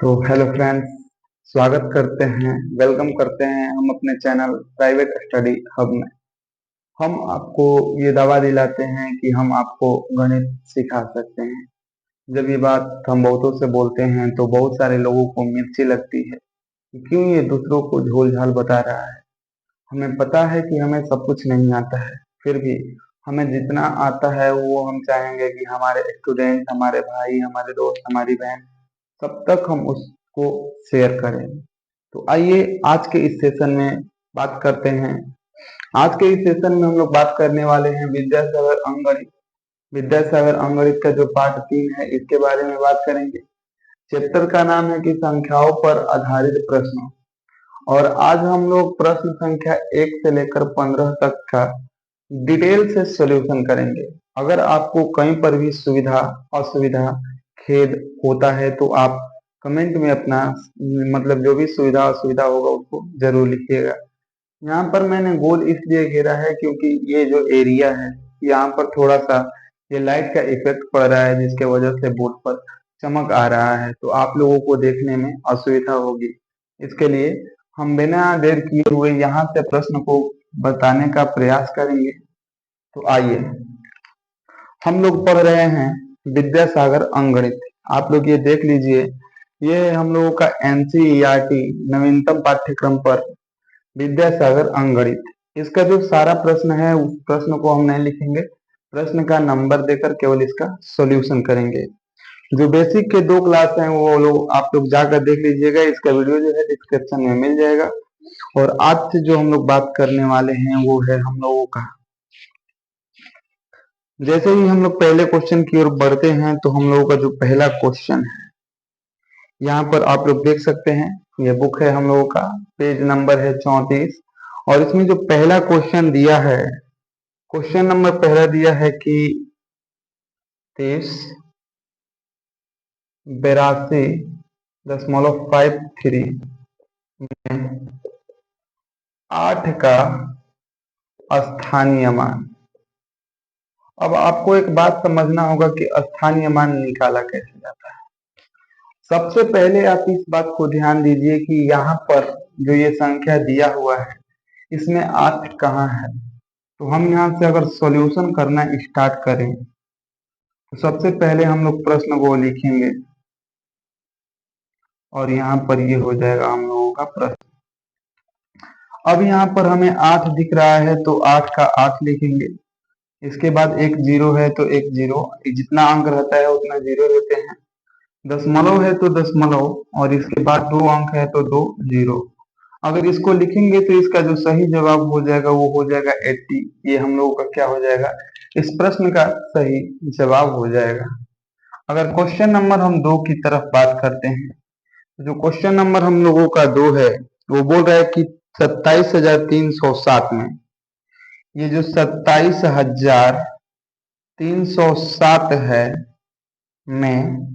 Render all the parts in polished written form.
तो hello friends, स्वागत करते हैं, वेलकम करते हैं हम अपने चैनल प्राइवेट स्टडी हब में। हम आपको ये दावा दिलाते हैं कि हम आपको गणित सिखा सकते हैं। जब ये बात हम बहुतों से बोलते हैं तो बहुत सारे लोगों को मिर्ची लगती है कि क्यों ये दूसरों को झोल झाल बता रहा है। हमें पता है कि हमें सब कुछ नहीं आता है, फिर भी हमें जितना आता है वो हम चाहेंगे कि हमारे स्टूडेंट, हमारे भाई, हमारे दोस्त, हमारी बहन, तब तक हम उसको शेयर करें। तो आइए आज के इस सेशन में बात करते हैं। आज के इस सेशन में हम लोग बात करने वाले हैं विद्यासागर अंकगणित। विद्यासागर अंकगणित का जो पार्ट 3 है, इसके बारे में बात करेंगे। चैप्टर का नाम है कि संख्याओं पर आधारित प्रश्न। और आज हम लोग प्रश्न संख्या 1 से लेकर 15 तक का डिटेल से सॉल्यूशन करेंगे। अगर आपको कहीं पर भी सुविधा, असुविधा, खेद होता है तो आप कमेंट में अपना मतलब जो भी सुविधा असुविधा होगा उसको जरूर लिखिएगा। यहाँ पर मैंने गोल इसलिए घेरा है क्योंकि ये जो एरिया है, यहाँ पर थोड़ा सा ये लाइट का इफेक्ट पड़ रहा है, जिसके वजह से बोर्ड पर चमक आ रहा है, तो आप लोगों को देखने में असुविधा होगी। इसके लिए हम बिना देर किए हुए यहाँ से प्रश्न को बताने का प्रयास करेंगे। तो आइए, हम लोग पढ़ रहे हैं विद्यासागर अंकगणित। आप लोग ये देख लीजिए, ये हम लोगों का एनसीईआरटी नवीनतम पाठ्यक्रम पर विद्यासागर अंकगणित। इसका जो सारा प्रश्न है उस प्रश्न को हम नहीं लिखेंगे, प्रश्न का नंबर देकर केवल इसका सॉल्यूशन करेंगे। जो बेसिक के 2 क्लास हैं वो लोग आप लोग जाकर देख लीजिएगा, इसका वीडियो जो है डिस्क्रिप्शन में मिल जाएगा। और आज से जो हम लोग बात करने वाले हैं वो है हम लोगों का, जैसे ही हम लोग पहले क्वेश्चन की ओर बढ़ते हैं तो हम लोगों का जो पहला क्वेश्चन है, यहाँ पर आप लोग देख सकते हैं, ये बुक है हम लोगों का, पेज नंबर है 34। और इसमें जो पहला क्वेश्चन दिया है, क्वेश्चन नंबर पहला दिया है कि 3382.53 में 8 का स्थानीय मान। अब आपको एक बात समझना होगा कि स्थानीय मान निकाला कैसे जाता है। सबसे पहले आप इस बात को ध्यान दीजिए कि यहाँ पर जो ये संख्या दिया हुआ है, इसमें 8 कहाँ है। तो हम यहाँ से अगर सॉल्यूशन करना स्टार्ट करें तो सबसे पहले हम लोग प्रश्न को लिखेंगे और यहाँ पर ये हो जाएगा हम लोगों का प्रश्न। अब यहाँ पर हमें 8 दिख रहा है तो 8 का 8 लिखेंगे। इसके बाद एक जीरो है तो एक जीरो, जितना अंक रहता है उतना जीरो रहते हैं। दशमलव है तो दशमलव, और इसके बाद 2 अंक है तो 2 जीरो। अगर इसको लिखेंगे तो इसका जो सही जवाब हो जाएगा वो हो जाएगा 80। ये हम लोगों का क्या हो जाएगा, इस प्रश्न का सही जवाब हो जाएगा। अगर क्वेश्चन नंबर हम 2 की तरफ बात करते हैं, जो क्वेश्चन नंबर हम लोगों का 2 है वो बोल रहा है कि 27,307 में, ये जो 27,307 है में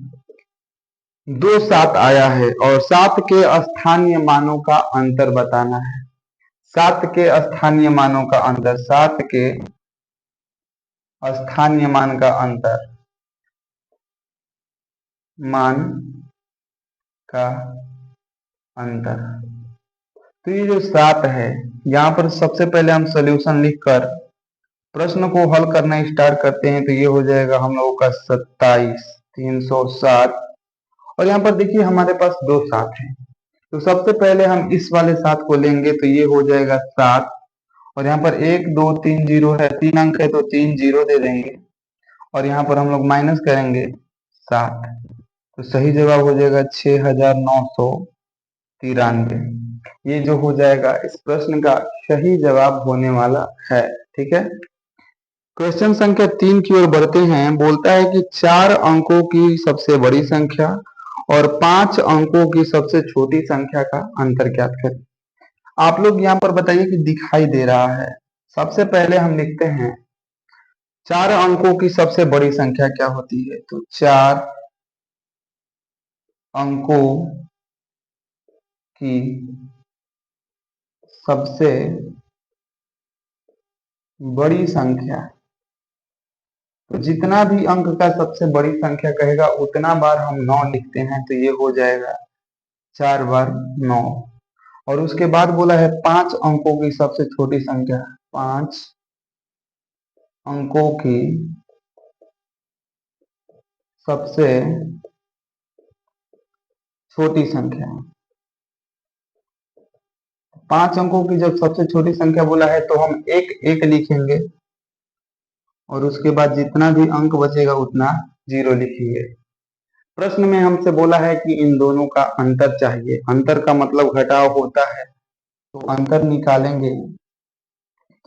2 7 आया है और 7 के स्थानीय मानों का अंतर बताना है। 7 के स्थानीय मानों का अंतर, 7 के स्थानीय मान का अंतर, मान का अंतर। तो ये जो 7 है, यहाँ पर सबसे पहले हम सॉल्यूशन लिखकर प्रश्न को हल करना स्टार्ट करते हैं। तो ये हो जाएगा हम लोगों का 27,307। और यहाँ पर देखिए हमारे पास 2 7 हैं, तो सबसे पहले हम इस वाले 7 को लेंगे तो ये हो जाएगा 7। और यहाँ पर 1 2 3 जीरो है, 3 अंक है तो 3 जीरो दे देंगे। और यहाँ पर हम लोग माइनस करेंगे 7, तो सही जवाब हो जाएगा 6,993। ये जो हो जाएगा इस प्रश्न का सही जवाब होने वाला है। ठीक है, क्वेश्चन संख्या 3 की ओर बढ़ते हैं। बोलता है कि 4 अंकों की सबसे बड़ी संख्या और 5 अंकों की सबसे छोटी संख्या का अंतर ज्ञात करें। आप लोग यहाँ पर बताइए कि दिखाई दे रहा है। सबसे पहले हम लिखते हैं 4 अंकों की सबसे बड़ी संख्या क्या होती है। तो 4 अंकों की सबसे बड़ी संख्या, तो जितना भी अंक का सबसे बड़ी संख्या कहेगा उतना बार हम 9 लिखते हैं, तो ये हो जाएगा 4 बार 9। और उसके बाद बोला है 5 अंकों की सबसे छोटी संख्या। 5 अंकों की सबसे छोटी संख्या। 5 अंकों की जब सबसे छोटी संख्या बोला है तो हम एक एक लिखेंगे और उसके बाद जितना भी अंक बचेगा उतना 0 लिखेंगे। प्रश्न में हमसे बोला है कि इन दोनों का अंतर चाहिए। अंतर का मतलब घटाव होता है, तो अंतर निकालेंगे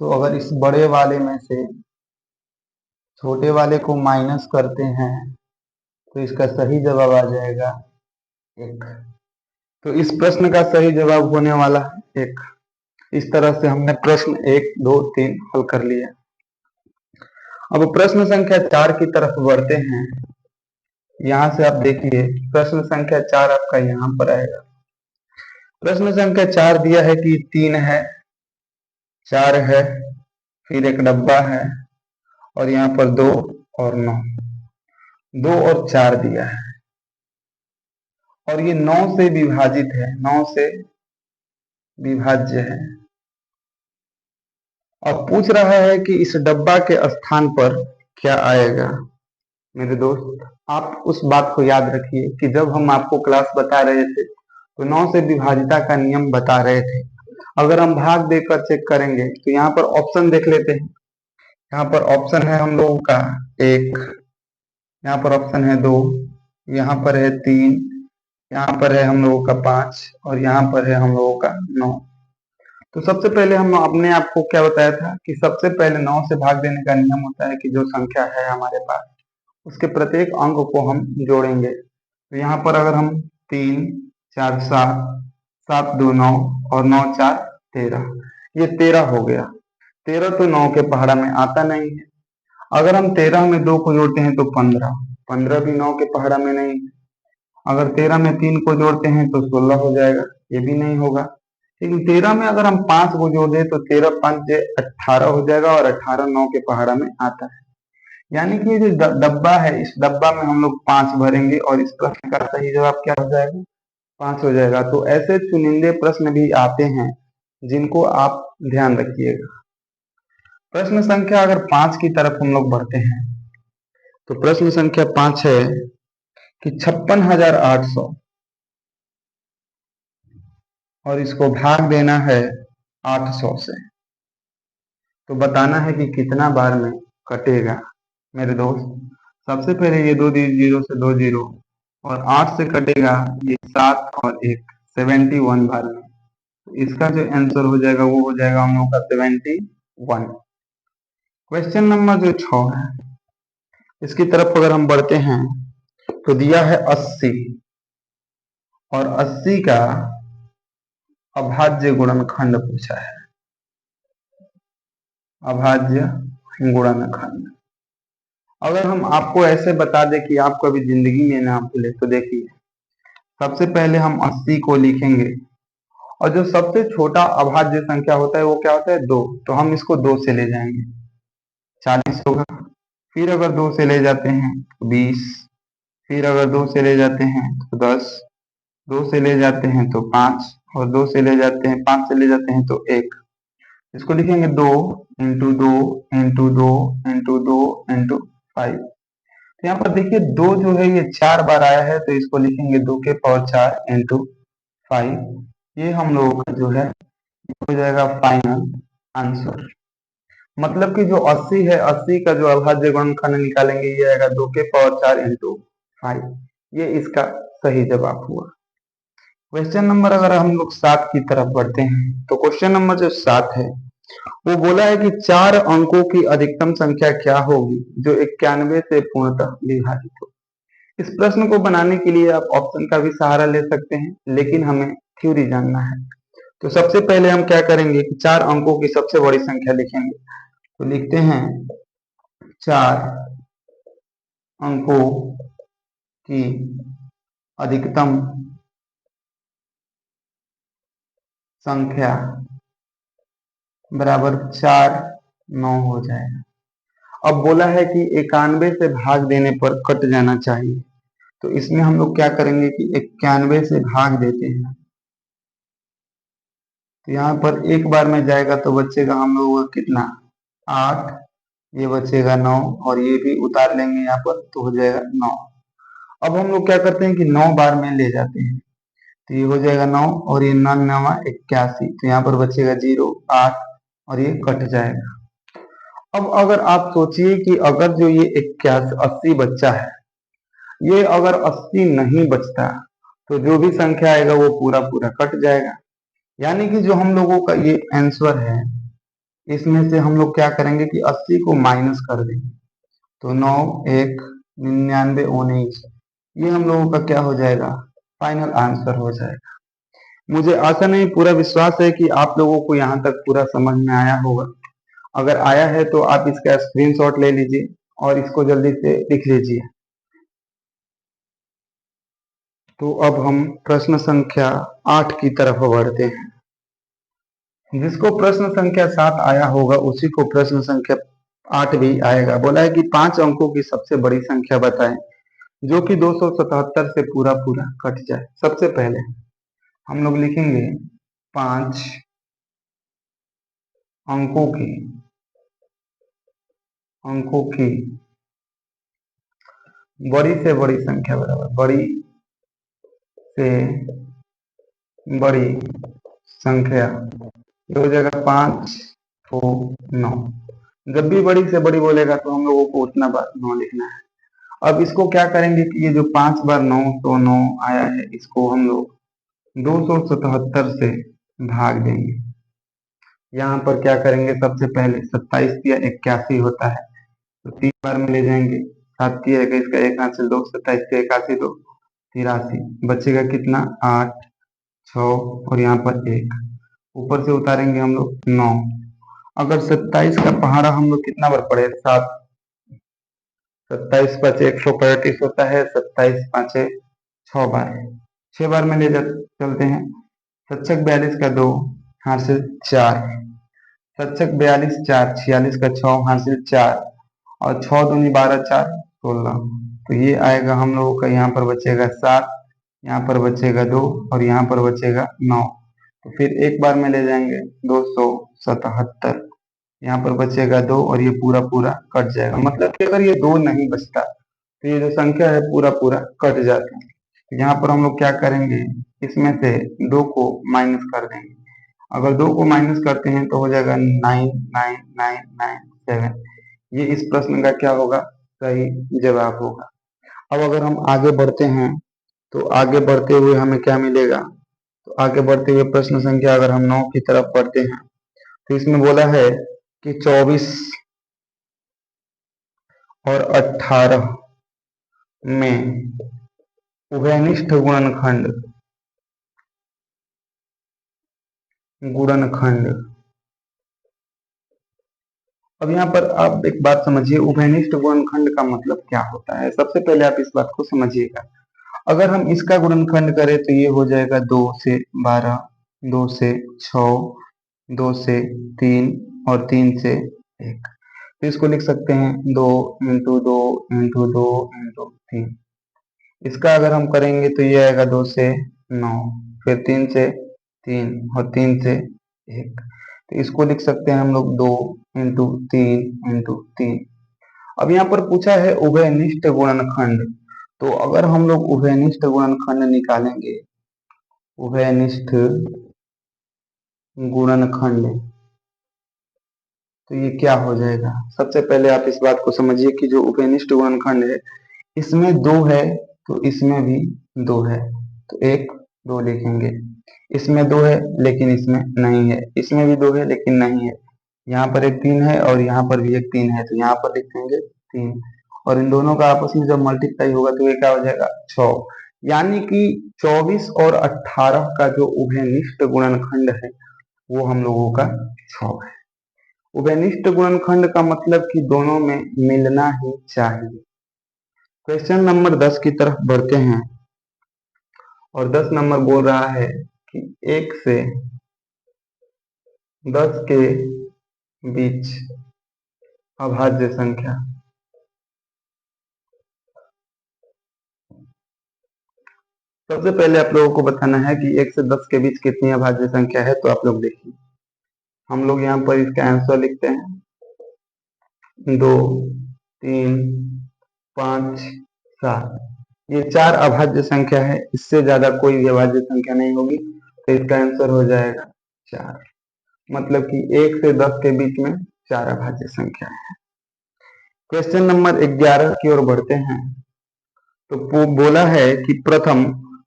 तो अगर इस बड़े वाले में से छोटे वाले को माइनस करते हैं तो इसका सही जवाब आ जाएगा 1। तो इस प्रश्न का सही जवाब होने वाला है 1। इस तरह से हमने प्रश्न 1, 2, 3 हल कर लिया। अब प्रश्न संख्या 4 की तरफ बढ़ते हैं। यहां से आप देखिए प्रश्न संख्या 4 आपका यहां पर आएगा। प्रश्न संख्या 4 दिया है कि 3 है, 4 है, फिर एक डब्बा है और यहाँ पर 2 और 9। 2 और 4 दिया है और ये 9 से विभाजित है, 9 से विभाज्य है। अब पूछ रहा है कि इस डब्बा के स्थान पर क्या आएगा। मेरे दोस्त, आप उस बात को याद रखिए कि जब हम आपको क्लास बता रहे थे तो 9 से विभाजिता का नियम बता रहे थे। अगर हम भाग देकर चेक करेंगे तो यहाँ पर ऑप्शन देख लेते हैं। यहाँ पर ऑप्शन है हम लोगों का 1, यहाँ पर ऑप्शन है 2, यहाँ पर है 3, यहाँ पर है हम लोगों का 5 और यहाँ पर है हम लोगों का 9। तो सबसे पहले हम अपने आप को क्या बताया था कि सबसे पहले 9 से भाग देने का नियम होता है कि जो संख्या है हमारे पास उसके प्रत्येक अंक को हम जोड़ेंगे। तो यहाँ पर अगर हम 3, 4, 7, 7, 2, 9 और 9, 4, 13, ये 13 हो गया। 13 तो 9 के पहाड़ा में आता नहीं है। अगर हम 13 में 2 को जोड़ते हैं तो 15, 15 भी 9 के पहाड़ा में नहीं है। अगर 13 में 3 को जोड़ते हैं तो 16 हो जाएगा, ये भी नहीं होगा। लेकिन 13 में अगर हम 5 को जोड़ दें तो 13 5 18 हो जाएगा और 18 9 के पहाड़ा में आता है। यानी कि ये जो डब्बा है, इस डब्बा में हम लोग 5 भरेंगे और इस प्रश्न का सही जवाब क्या हो जाएगा, 5 हो जाएगा। तो ऐसे चुनिंदे प्रश्न भी आते हैं जिनको आप ध्यान रखिएगा। प्रश्न संख्या अगर 5 की तरफ हम लोग बढ़ते हैं तो प्रश्न संख्या 5 है कि 56,800 और इसको भाग देना है 800 से। तो बताना है कि कितना बार में कटेगा। मेरे दोस्त, सबसे पहले ये 2 जीरो से 2 जीरो और 8 से कटेगा ये 7 और 1, 71 बार में। तो इसका जो आंसर हो जाएगा वो हो जाएगा हम लोग का 71। क्वेश्चन नंबर जो 6 है इसकी तरफ अगर हम बढ़ते हैं तो दिया है 80 और 80 का अभाज्य गुणनखंड पूछा है। अभाज्य गुणनखंड अगर हम आपको ऐसे बता दें कि आप कभी जिंदगी में ना भूले तो देखिए, सबसे पहले हम 80 को लिखेंगे और जो सबसे छोटा अभाज्य संख्या होता है वो क्या होता है, 2। तो हम इसको 2 से ले जाएंगे, 40 होगा। फिर अगर 2 से ले जाते हैं तो 20, फिर अगर 2 से ले जाते हैं तो 10, 2 से ले जाते हैं तो 5 और 2 से ले जाते हैं 5 से ले जाते हैं तो 1। इसको लिखेंगे 2 इंटू 2 इंटू 2 इंटू 2 इंटू 5। तो यहाँ पर देखिए 2 जो है ये 4 बार आया है तो इसको लिखेंगे 2 के पावर 4 इंटू 5। ये हम लोगों का जो है हो जाएगा फाइनल आंसर। मतलब कि जो 80 है, 80 का जो अभाज्य गुणनखंड निकालेंगे ये आएगा 2 के पावर 4 इंटू 5। ये इसका सही जवाब हुआ। क्वेश्चन नंबर अगर हम लोग 7 की तरफ बढ़ते हैं तो क्वेश्चन नंबर जो 7 है वो बोला है कि 4 अंकों की अधिकतम संख्या क्या होगी जो 91 से पूर्णतः विभाजित हो। इस प्रश्न को बनाने के लिए आप ऑप्शन का भी सहारा ले सकते हैं, लेकिन हमें थ्योरी जानना है। तो सबसे पहले हम क्या करेंगे कि 4 अंकों की सबसे बड़ी संख्या लिखेंगे। तो लिखते हैं 4 अंकों की अधिकतम संख्या बराबर 4 9 हो जाएगा। अब बोला है कि 91 से भाग देने पर कट जाना चाहिए। तो इसमें हम लोग क्या करेंगे कि 91 से भाग देते हैं। तो यहाँ पर एक बार में जाएगा तो बचेगा हम लोगों का कितना, 8, ये बचेगा 9 और ये भी उतार लेंगे यहाँ पर तो हो जाएगा 9। अब हम लोग क्या करते हैं कि 9 बार में ले जाते हैं, तो ये हो जाएगा 9 और ये 9 9 81, तो यहाँ पर बचेगा 0 8 और ये कट जाएगा। अब अगर आप सोचिए कि अगर जो ये 81 80 बच्चा है, ये अगर 80 नहीं बचता तो जो भी संख्या आएगा वो पूरा पूरा कट जाएगा। यानी कि जो हम लोगों का ये आंसर है, इसमें से हम लोग क्या करेंगे कि 80 को माइनस कर देंगे, तो 9 1 99 19, ये हम लोगों का क्या हो जाएगा, फाइनल आंसर हो जाएगा। मुझे आशा नहीं पूरा विश्वास है कि आप लोगों को यहाँ तक पूरा समझ में आया होगा। अगर आया है तो आप इसका स्क्रीनशॉट ले लीजिए और इसको जल्दी से लिख लीजिए। तो अब हम प्रश्न संख्या 8 की तरफ बढ़ते हैं। जिसको प्रश्न संख्या 7 आया होगा उसी को प्रश्न संख्या 8 भी आएगा। बोला है कि 5 अंकों की सबसे बड़ी संख्या बताएं जो कि 277 से पूरा पूरा कट जाए। सबसे पहले हम लोग लिखेंगे 5 अंकों की बड़ी से बड़ी संख्या बराबर बड़ी से बड़ी संख्या, ये हो जाएगा 5 तो 9। जब भी बड़ी से बड़ी बोलेगा तो हम लोगों को उतना बार 9 लिखना है। अब इसको क्या करेंगे कि ये जो 5 बार 9 तो 9 आया है, इसको हम लोग 277 से भाग देंगे। यहाँ पर क्या करेंगे, सबसे पहले 27 या 81 होता है तो 3 बार में ले जाएंगे, 7 की है इसका 1 हासिल 2, 27 के 81 2 83, बचेगा कितना 8 6 और यहाँ पर 1, ऊपर से उतारेंगे हम लोग 9। अगर 27 का पहाड़ा हम लोग कितना बार पढ़े, 7, 27 5 135 होता है, 27 5 6 बार, 6 बार में ले जा चलते हैं। सच्चक 42 का 2 हासिल 4, सच्चक 42 4 46 का 6 हासिल 4 और 6 दूनी 12 4 16, तो ये आएगा हम लोगों का, यहाँ पर बचेगा 7, यहाँ पर बचेगा 2 और यहाँ पर बचेगा 9। तो फिर एक बार में ले जाएंगे 277, यहाँ पर बचेगा 2 और ये पूरा पूरा कट जाएगा। मतलब कि अगर ये 2 नहीं बचता तो ये जो संख्या है पूरा पूरा कट जाता है। तो यहाँ पर हम लोग क्या करेंगे, इसमें से 2 को माइनस कर देंगे। अगर 2 को माइनस करते हैं तो हो जाएगा 99997, ये इस प्रश्न का क्या होगा, सही जवाब होगा। अब अगर हम आगे बढ़ते हैं तो आगे बढ़ते हुए हमें क्या मिलेगा, तो आगे बढ़ते हुए प्रश्न संख्या अगर हम 9 की तरफ बढ़ते हैं तो इसमें बोला है कि 24 और 18 में उभयनिष्ठ गुणनखंड। अब यहाँ पर आप एक बात समझिए, उभयनिष्ठ गुणनखंड का मतलब क्या होता है। सबसे पहले आप इस बात को समझिएगा। अगर हम इसका गुणनखंड करें तो ये हो जाएगा 2 से 12, 2 से 6, 2 से 3 और 3 से 1। तो इसको लिख सकते हैं 2 इंटू 2 इंटू 2 इंटू 3। इसका अगर हम करेंगे तो ये आएगा 2 से 9, फिर 3 से 3 और 3 से 1। तो इसको लिख सकते हैं हम लोग 2 इंटू 3 इंटू 3। अब यहाँ पर पूछा है उभयनिष्ठ गुणनखंड, तो अगर हम लोग उभयनिष्ठ गुणनखंड निकालेंगे, उभयनिष्ठ गुणनखंड, तो ये क्या हो जाएगा। सबसे पहले आप इस बात को समझिए कि जो उभयनिष्ठ गुणनखंड है इसमें 2 है तो इसमें भी 2 है, तो 1 2 लिखेंगे। इसमें 2 है लेकिन इसमें नहीं है, इसमें भी 2 है लेकिन नहीं है, यहाँ पर एक 3 है और यहाँ पर भी एक 3 है, तो यहाँ पर लिखेंगे 3 और इन दोनों का आपस में जब मल्टीप्लाई होगा तो ये क्या हो जाएगा 6। यानी कि 24 और 18 का जो उभयनिष्ठ गुणनखंड है वो हम लोगों का 6 है। उभयनिष्ठ गुणनखंड का मतलब कि दोनों में मिलना ही चाहिए। क्वेश्चन नंबर 10 की तरफ बढ़ते हैं और 10 नंबर बोल रहा है कि 1 से 10 के बीच अभाज्य संख्या। सबसे पहले आप लोगों को बताना है कि 1 से 10 के बीच कितनी अभाज्य संख्या है। तो आप लोग देखिए, हम लोग यहाँ पर इसका आंसर लिखते हैं 2, 3, 5, 7। ये 4 अभाज्य संख्या है, इससे ज्यादा कोई भी अभाज्य संख्या नहीं होगी, तो इसका आंसर हो जाएगा 4। मतलब कि 1 से 10 के बीच में 4 अभाज्य संख्या है। क्वेश्चन नंबर 11 की ओर बढ़ते हैं। तो बोला है कि प्रथम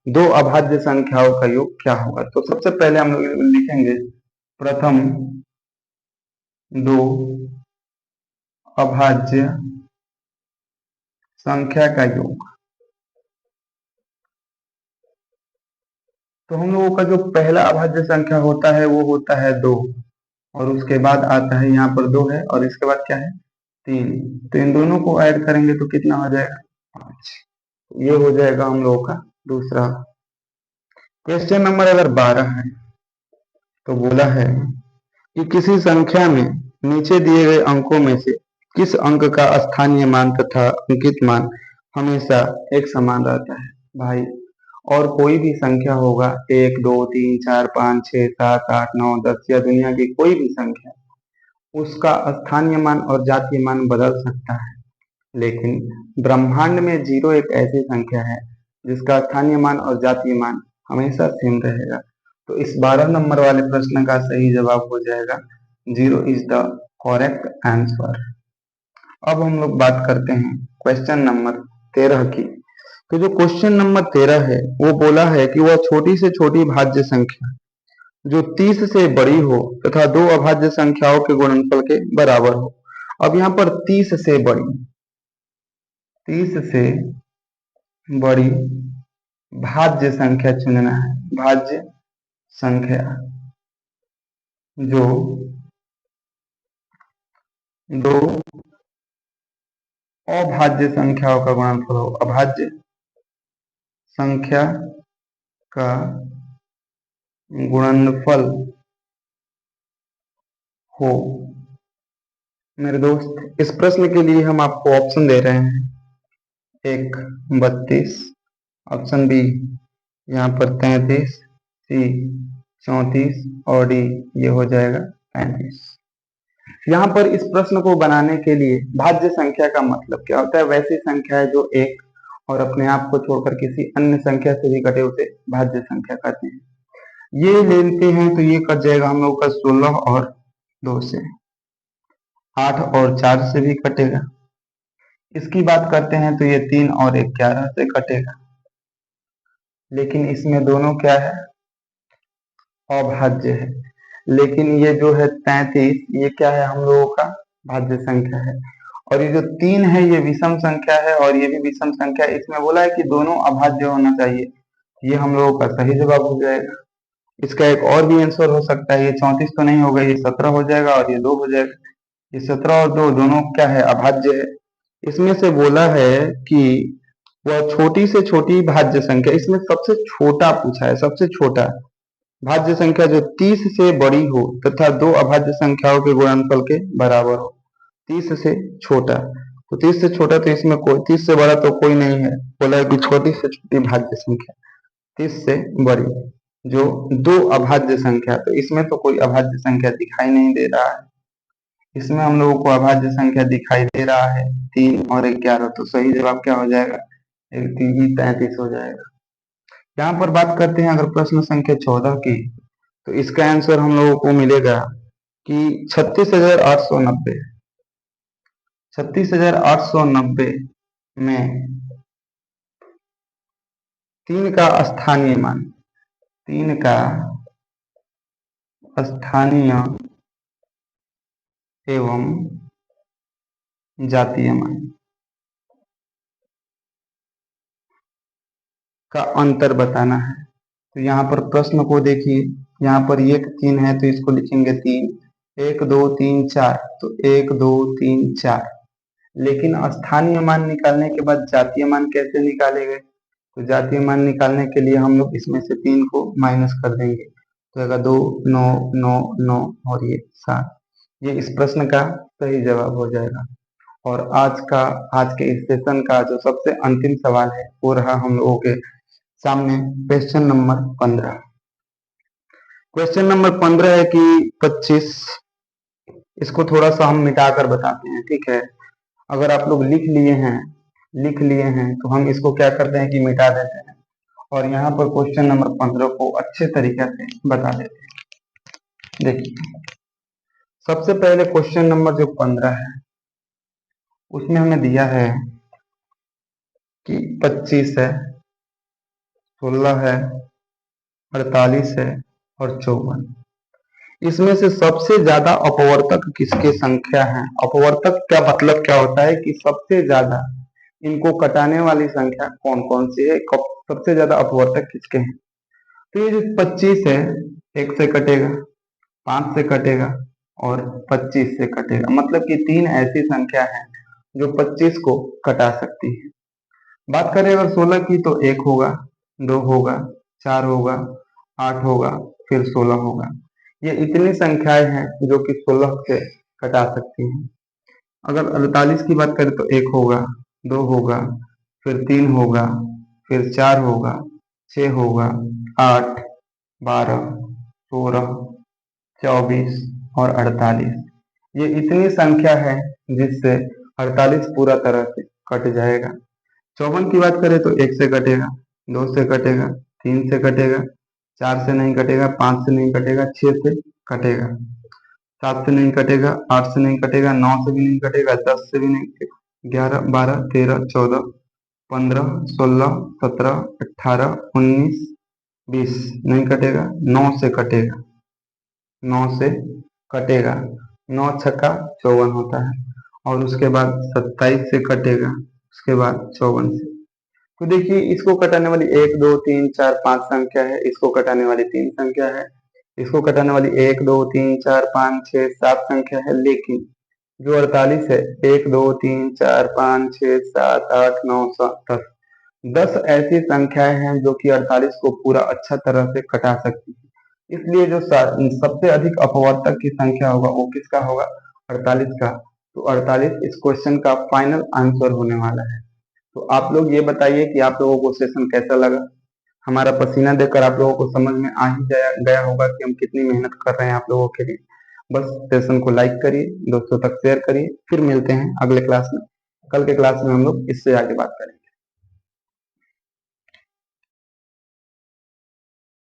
2 अभाज्य संख्याओं का योग क्या होगा। तो सबसे पहले हम लोग लिखेंगे प्रथम 2 अभाज्य संख्या का योग। तो हम लोगों का जो पहला अभाज्य संख्या होता है वो होता है 2, और उसके बाद आता है यहाँ पर 2 है, और इसके बाद क्या है 3। तो इन दोनों को ऐड करेंगे तो कितना हो जाएगा 5। ये हो जाएगा हम लोगों का दूसरा। क्वेश्चन नंबर अगर 12 है, तो बोला है कि किसी संख्या में नीचे दिए गए अंकों में से किस अंक का स्थानीय मान तथा अंकित मान हमेशा एक समान रहता है। भाई, और कोई भी संख्या होगा 1, 2, 3, 4, 5, 6, 7, 8, 9, 10 या दुनिया की कोई भी संख्या, उसका स्थानीय मान और जातीय मान बदल सकता है, लेकिन ब्रह्मांड में 0 एक ऐसी संख्या है जिसका स्थानीय मान और जातीय मान हमेशा सेम रहेगा। तो इस 12 नंबर वाले प्रश्न का सही जवाब हो जाएगा 0 इज द करेक्ट आंसर। अब हम लोग बात करते हैं क्वेश्चन नंबर 13 की। तो जो क्वेश्चन नंबर 13 है वो बोला है कि वह छोटी से छोटी भाज्य संख्या जो 30 से बड़ी हो तथा 2 अभाज्य संख्याओं के गुणनफल के बराबर हो। अब यहाँ पर 30 से बड़ी भाज्य संख्या चुनना है। भाज्य संख्या जो 2 अभाज्य संख्याओं का गुणनफल हो। अभाज्य संख्या का गुणनफल हो। मेरे दोस्त, इस प्रश्न के लिए हम आपको ऑप्शन दे रहे हैं। 1 32, ऑप्शन बी यहाँ पर 33, सी 34 और डी ये हो जाएगा 35। यहाँ पर इस प्रश्न को बनाने के लिए भाज्य संख्या का मतलब क्या होता है। वैसी संख्या है जो एक और अपने आप को छोड़कर किसी अन्य संख्या से भी कटे उसे भाज्य संख्या कहते हैं। ये लेते हैं तो ये कट जाएगा हम लोग का 16 और 2 से, 8 और 4 से भी कटेगा। इसकी बात करते हैं तो ये 3 और 11 से कटेगा। लेकिन इसमें दोनों क्या है, अभाज्य है। लेकिन ये जो है 33 ये क्या है, हम लोगों का भाज्य संख्या है। और ये जो 3 है ये विषम संख्या है और ये भी विषम संख्या है। इसमें बोला है कि दोनों अभाज्य होना चाहिए। ये हम लोगों का सही जवाब हो जाएगा। इसका एक और भी आंसर हो सकता है, ये 34 तो नहीं होगा, ये 17 हो जाएगा और ये 2 हो जाएगा। ये 17 और 2 दोनों क्या है, अभाज्य है। इसमें से बोला है कि वह छोटी से छोटी भाज्य संख्या, इसमें सबसे छोटा पूछा है, सबसे छोटा भाज्य संख्या जो 30 से बड़ी हो तथा 2 अभाज्य संख्याओं के गुणनफल के बराबर हो। 30 से छोटा, तो 30 से छोटा तो इसमें कोई, 30 से बड़ा तो कोई नहीं है। बोला है कि छोटी से छोटी भाज्य संख्या 30 से बड़ी जो 2 अभाज्य संख्या, तो इसमें तो कोई अभाज्य संख्या दिखाई नहीं दे रहा है। इसमें हम लोगों को अभाज्य संख्या दिखाई दे रहा है 3 और 11, तो सही जवाब क्या हो जाएगा, 33 हो जाएगा। यहाँ पर बात करते हैं अगर प्रश्न संख्या 14 की, तो इसका आंसर हम लोगों को मिलेगा कि 36,890। 36,890 में 3 का स्थानीय मान, 3 का स्थानीय एवं जातीय मान का अंतर बताना है। तो यहाँ पर प्रश्न को देखिए, यहाँ पर एक 3 है तो इसको लिखेंगे 3, 1 2 3 4, तो 1 2 3 4। लेकिन स्थानीय मान निकालने के बाद जातीय मान कैसे निकालेंगे, तो जातीय मान निकालने के लिए हम लोग इसमें से 3 को माइनस कर देंगे, तो आएगा 2 9 9 9 और ये 7। ये इस प्रश्न का सही जवाब हो जाएगा। और आज के इस सेशन का जो सबसे अंतिम सवाल है वो रहा हम लोगों के सामने क्वेश्चन नंबर 15। क्वेश्चन नंबर 15 है कि 25, इसको थोड़ा सा हम मिटाकर बताते हैं, ठीक है। अगर आप लोग लिख लिए हैं तो हम इसको क्या करते हैं कि मिटा देते हैं, और यहाँ पर क्वेश्चन नंबर 15 को अच्छे तरीके से बता देते हैं। देखिए, सबसे पहले क्वेश्चन नंबर जो 15 है उसमें हमें दिया है कि 25 है, 16 है, 48 है और 54। इसमें से सबसे ज्यादा अपवर्तक किसके संख्या है? अपवर्तक क्या मतलब क्या होता है कि सबसे ज्यादा इनको कटाने वाली संख्या कौन कौन सी है, सबसे ज्यादा अपवर्तक किसके हैं? तो ये जो 25 है, 1 से कटेगा, 5 से कटेगा और 25 से कटेगा, मतलब कि 3 ऐसी संख्या है जो 25 को कटा सकती है। बात करें अगर 16 की तो 1 होगा, 2 होगा, 4 होगा, 8 होगा, फिर 16 होगा। ये इतनी संख्याएं हैं जो कि 16 से कटा सकती हैं। अगर 48 की बात करें तो 1 होगा, 2 होगा, फिर 3 होगा, फिर 4 होगा, 6 होगा, 8, 12, 16, 24 और 48। ये इतनी संख्या है जिससे 48 पूरा तरह से कट जाएगा। 54 की बात करें तो 1 से कटेगा, 2 से कटेगा, 3 से कटेगा, 4 से नहीं कटेगा, 5 से नहीं कटेगा, 6 से कटेगा, 7 से नहीं कटेगा, 8 से नहीं कटेगा, 9 से भी नहीं कटेगा, 10 से भी नहीं कटेगा, 11, 12, 13, 14, 15, 16, 17, 18, 19, 20 नहीं कटेगा, 9 से कटेगा, 9 से कटेगा, 9 छक्का 54 होता है, और उसके बाद 27 से कटेगा, उसके बाद 54 से। तो देखिए, इसको कटाने वाली 1, 2, 3, 4, 5 संख्या है, इसको कटाने वाली 3 संख्या है, इसको कटाने वाली 1, 2, 3, 4, 5, 6, 7 संख्या है, लेकिन जो 48 है, 1, 2, 3, 4, 5, 6, 7, 8, 9, 10, 10 ऐसी संख्याएं हैं जो कि 48 को पूरा अच्छा तरह से कटा सकती है। इसलिए जो सबसे अधिक अपवर्तक की संख्या होगा वो किसका होगा? 48 का। तो 48 इस क्वेश्चन का फाइनल आंसर होने वाला है। तो आप लोग ये बताइए कि आप लोगों को सेशन कैसा लगा? हमारा पसीना देखकर आप लोगों को समझ में आ ही गया होगा कि हम कितनी मेहनत कर रहे हैं आप लोगों के लिए। बस सेशन को लाइक करिए, दोस्तों तक शेयर करिए, फिर मिलते हैं अगले क्लास में। कल के क्लास में हम लोग इससे आगे बात करेंगे।